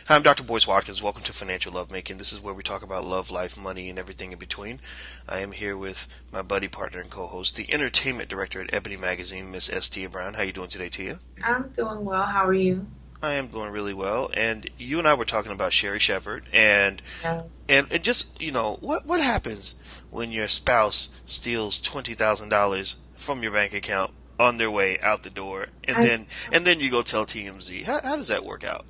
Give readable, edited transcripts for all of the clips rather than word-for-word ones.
Hi, I'm Dr. Boyce Watkins. Welcome to Financial Lovemaking. This is where we talk about love, life, money, and everything in between. I am here with my buddy, partner, and co-host, the entertainment director at Ebony Magazine, Miss S. Tia Brown. How you doing today, Tia? I'm doing well. How are you? I am doing really well. And you and I were talking about Sherri Shepherd, and Yes. and just what happens when your spouse steals $20,000 from your bank account on their way out the door, and I, then you go tell TMZ. How does that work out?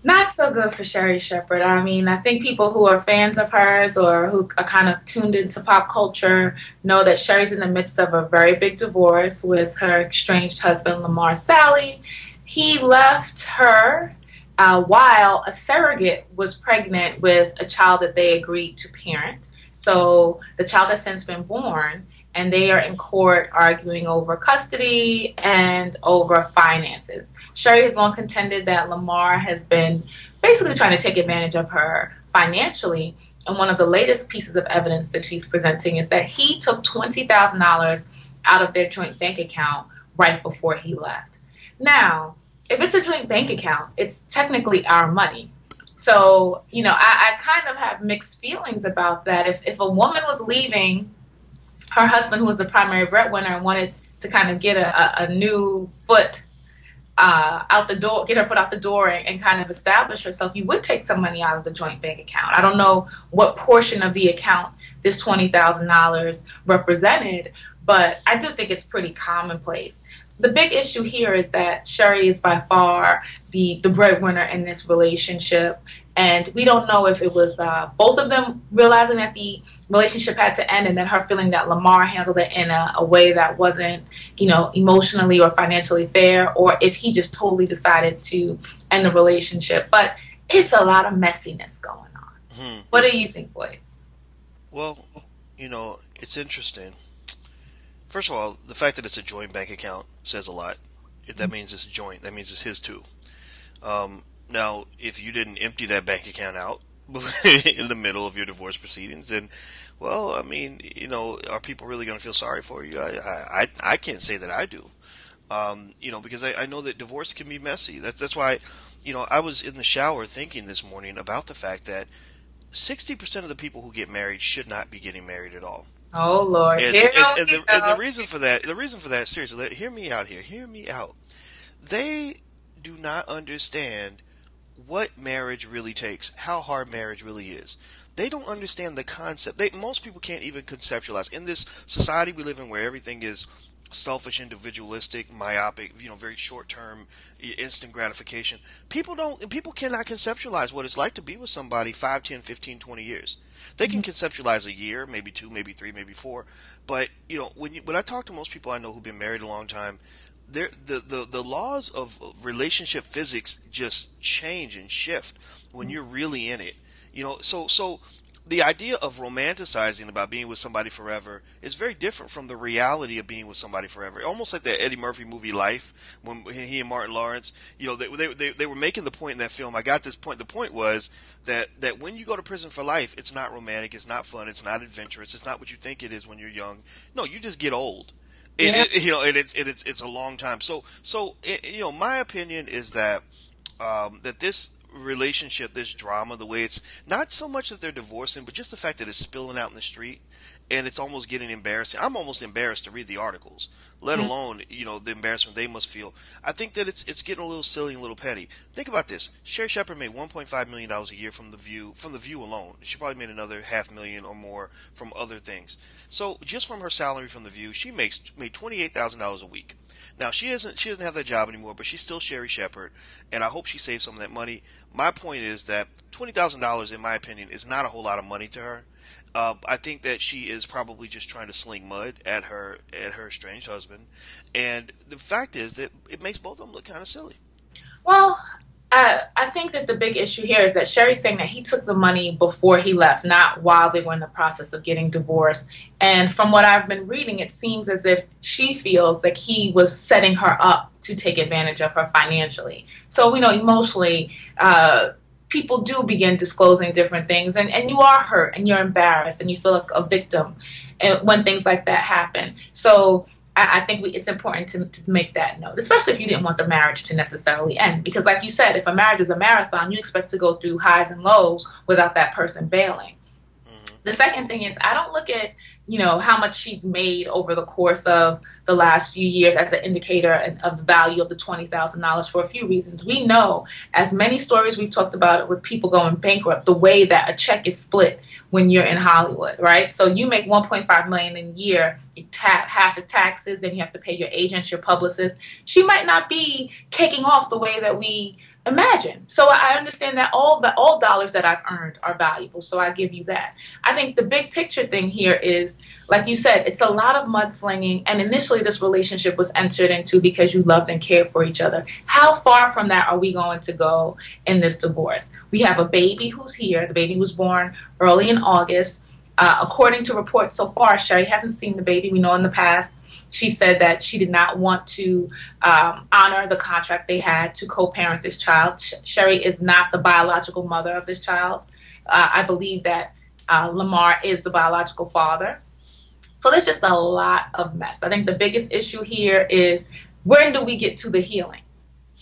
Not so good for Sherri Shepherd. I mean, I think people who are fans of hers or who are kind of tuned into pop culture know that Sherri's in the midst of a very big divorce with her estranged husband, Lamar Sally. He left her while a surrogate was pregnant with a child that they agreed to parent. So the child has since been born, and they are in court arguing over custody and over finances. Sherri has long contended that Lamar has been basically trying to take advantage of her financially. And one of the latest pieces of evidence that she's presenting is that he took $20,000 out of their joint bank account right before he left. Now, if it's a joint bank account, it's technically our money. So, I kind of have mixed feelings about that. If a woman was leaving her husband, who was the primary breadwinner, and wanted to kind of get a new foot out the door, get her foot out the door, and kind of establish herself, you would take some money out of the joint bank account. I don't know what portion of the account this $20,000 represented, but I do think it's pretty commonplace. The big issue here is that Sherri is by far the breadwinner in this relationship. And we don't know if it was both of them realizing that the relationship had to end, and then her feeling that Lamar handled it in a way that wasn't, emotionally or financially fair, or if he just totally decided to end the relationship. But it's a lot of messiness going on. Hmm. What do you think, boys? Well, it's interesting. First of all, the fact that it's a joint bank account says a lot. If that means it's joint, that means it's his too. Now, if you didn't empty that bank account out in the middle of your divorce proceedings, then, well, I mean, are people really going to feel sorry for you? I can't say that I do. Because I know that divorce can be messy. That's why, I was in the shower thinking this morning about the fact that 60% of the people who get married should not be getting married at all. Oh, Lord. And, Here and, and, we the, and go. the reason for that, seriously, hear me out here. Hear me out. They do not understand what marriage really takes, how hard marriage really is. They don't understand the concept. Most people can't even conceptualize. In this society we live in where everything is selfish, individualistic, myopic, very short term, instant gratification. People cannot conceptualize what it's like to be with somebody 5, 10, 15, 20 years. They can conceptualize a year, maybe 2, maybe 3, maybe 4. But, when I talk to most people I know who've been married a long time, the laws of relationship physics just change and shift when you're really in it. So the idea of romanticizing about being with somebody forever is very different from the reality of being with somebody forever. Almost like that Eddie Murphy movie Life, when he and Martin Lawrence, they were making the point in that film. I got this point. The point was that when you go to prison for life, it's not romantic, it's not fun, it's not adventurous, it's not what you think it is when you're young. No, you just get old. Yeah. And it's a long time. So my opinion is that that this relationship, this drama, the way it's not so much that they're divorcing, but just the fact that it's spilling out in the street, and it's almost getting embarrassing. I'm almost embarrassed to read the articles, let alone the embarrassment they must feel. I think that it's getting a little silly and a little petty. Think about this: Sherri Shepherd made $1.5 million a year from the View alone. She probably made another $500,000 or more from other things. So just from her salary from the View, she made $28,000 a week. Now she doesn't have that job anymore, but she's still Sherri Shepherd, and I hope she saves some of that money. My point is that $20,000, in my opinion, is not a whole lot of money to her. I think that she is probably just trying to sling mud at her estranged husband, and the fact is that it makes both of them look kind of silly. Well, I think that the big issue here is that Sherri's saying that he took the money before he left, not while they were in the process of getting divorced. And from what I've been reading, it seems as if she feels like he was setting her up to take advantage of her financially. So we know emotionally, people do begin disclosing different things, and you are hurt and you're embarrassed and you feel like a victim when things like that happen. So I think it's important to make that note, especially if you didn't want the marriage to necessarily end. Because like you said, if a marriage is a marathon, you expect to go through highs and lows without that person bailing. Hmm. The second thing is I don't look at, how much she's made over the course of the last few years as an indicator of the value of the $20,000 for a few reasons. We know, as many stories we've talked about it with people going bankrupt, the way that a check is split when you're in Hollywood, right? So you make 1.5 million in a year, half is taxes, and you have to pay your agents, your publicists. She might not be kicking off the way that we imagine. So I understand that all dollars that I've earned are valuable. So I give you that. I think the big picture thing here is, like you said, it's a lot of mudslinging. And initially this relationship was entered into because you loved and cared for each other. How far from that are we going to go in this divorce? We have a baby who's here. The baby was born early in August. According to reports so far, Sherri hasn't seen the baby. We know in the past she said that she did not want to honor the contract they had to co-parent this child. Sherri is not the biological mother of this child. I believe that Lamar is the biological father. So there's just a lot of mess. I think the biggest issue here is, when do we get to the healing,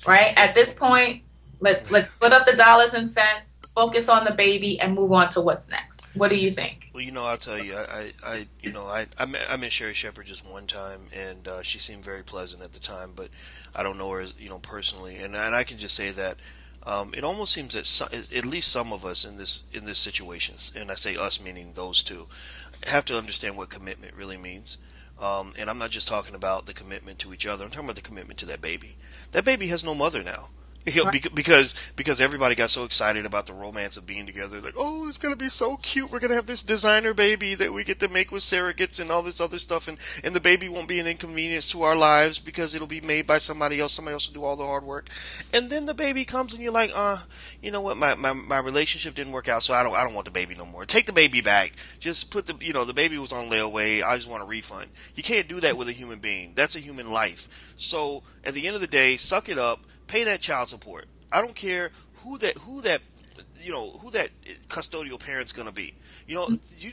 right? At this point, let's split up the dollars and cents, focus on the baby, and move on to what's next. What do you think? Well, I'll tell you, I met Sherri Shepherd just one time, and she seemed very pleasant at the time, but I don't know her, personally, and I can just say that it almost seems that at least some of us in this situation, and I say us meaning those two, have to understand what commitment really means. And I'm not just talking about the commitment to each other. I'm talking about the commitment to that baby. That baby has no mother now. Because everybody got so excited about the romance of being together, like, oh, it's gonna be so cute. We're gonna have this designer baby that we get to make with surrogates and all this other stuff, and the baby won't be an inconvenience to our lives because it'll be made by somebody else. Somebody else will do all the hard work. And then the baby comes, and you're like, you know what? My relationship didn't work out, so I don't want the baby no more. Take the baby back. Just put the baby was on layaway. I just want a refund. You can't do that with a human being. That's a human life. So at the end of the day, suck it up. Pay that child support. I don't care who that custodial parent's gonna be. Do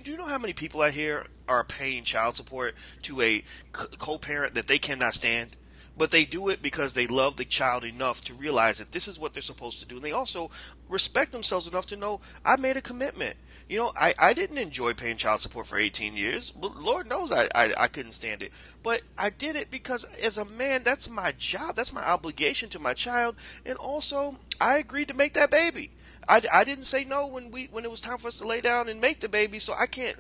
you know how many people out here are paying child support to a co-parent that they cannot stand? But they do it because they love the child enough to realize that this is what they're supposed to do. And they also respect themselves enough to know, I made a commitment. I didn't enjoy paying child support for 18 years. But Lord knows I couldn't stand it. But I did it because as a man, that's my job. That's my obligation to my child. And also, I agreed to make that baby. I didn't say no when it was time for us to lay down and make the baby, so I can't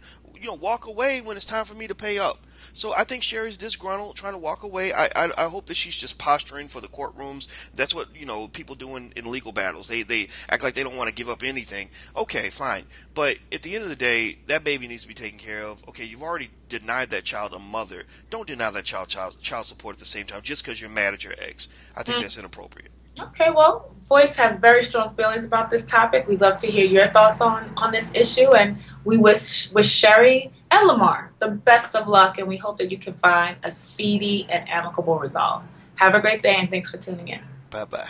walk away when it's time for me to pay up. So I think Sherri's disgruntled, trying to walk away. I hope that she's just posturing for the courtrooms. That's what people do in legal battles. They act like they don't want to give up anything. Okay, fine. But at the end of the day, that baby needs to be taken care of. Okay, you've already denied that child a mother. Don't deny that child support at the same time just because you're mad at your ex. I think that's inappropriate. Okay, well, Voice has very strong feelings about this topic. We'd love to hear your thoughts on this issue, and we wish Sherri and Lamar the best of luck, and we hope that you can find a speedy and amicable resolve. Have a great day, and thanks for tuning in. Bye-bye.